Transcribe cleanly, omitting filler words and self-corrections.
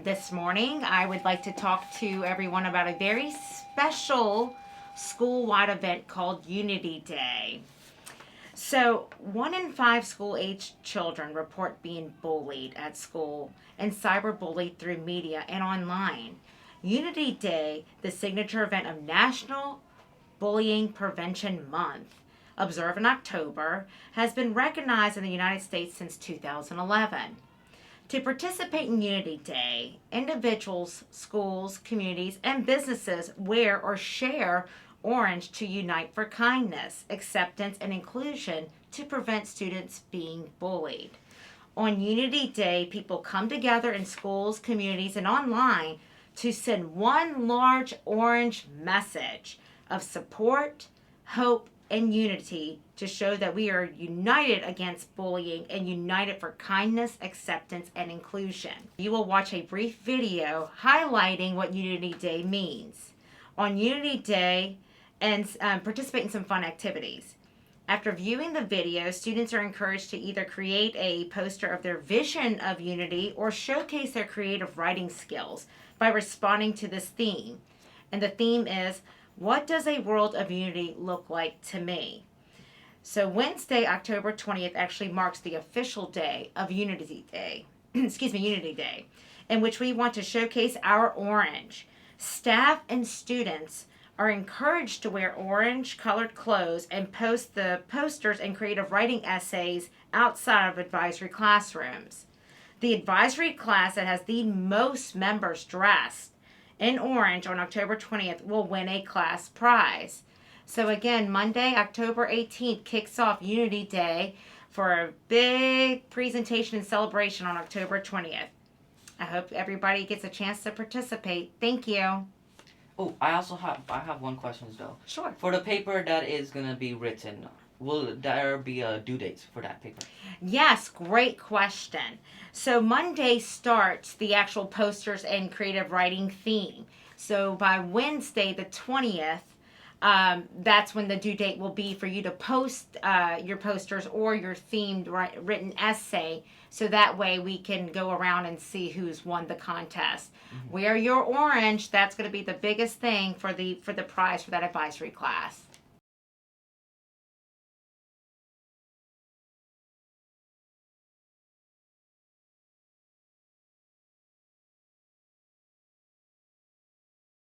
This morning, I would like to talk to everyone about a very special school-wide event called Unity Day. So, 1 in 5 school aged children report being bullied at school and cyberbullied through media and online. Unity Day, the signature event of National Bullying Prevention Month, observed in October, has been recognized in the United States since 2011. To participate in Unity Day, individuals, schools, communities, and businesses wear or share orange to unite for kindness, acceptance, and inclusion to prevent students being bullied. On Unity Day, people come together in schools, communities, and online to send one large orange message of support, hope, and unity to show that we are united against bullying and united for kindness, acceptance, and inclusion. You will watch a brief video highlighting what Unity Day means. On Unity Day, and participate in some fun activities. After viewing the video, students are encouraged to either create a poster of their vision of unity or showcase their creative writing skills by responding to this theme. And the theme is, what does a world of unity look like to me? So Wednesday, October 20th actually marks the official day of Unity Day, Unity Day, in which we want to showcase our orange. Staff and students are encouraged to wear orange colored clothes and post the posters and creative writing essays outside of advisory classrooms. The advisory class that has the most members dressed in orange on October 20th will win a class prize. So again, Monday, October 18th kicks off Unity Day for a big presentation and celebration on October 20th. I hope everybody gets a chance to participate. Thank you. Oh, I have one question as well. Sure. For the paper that is gonna be written, will there be a due date for that paper? Yes, great question. So Monday starts the actual posters and creative writing theme. So by Wednesday, the 20th, that's when the due date will be for you to post your posters or your themed written essay, so that way we can go around and see who's won the contest. Wear your orange. That's going to be the biggest thing for the prize for that advisory class.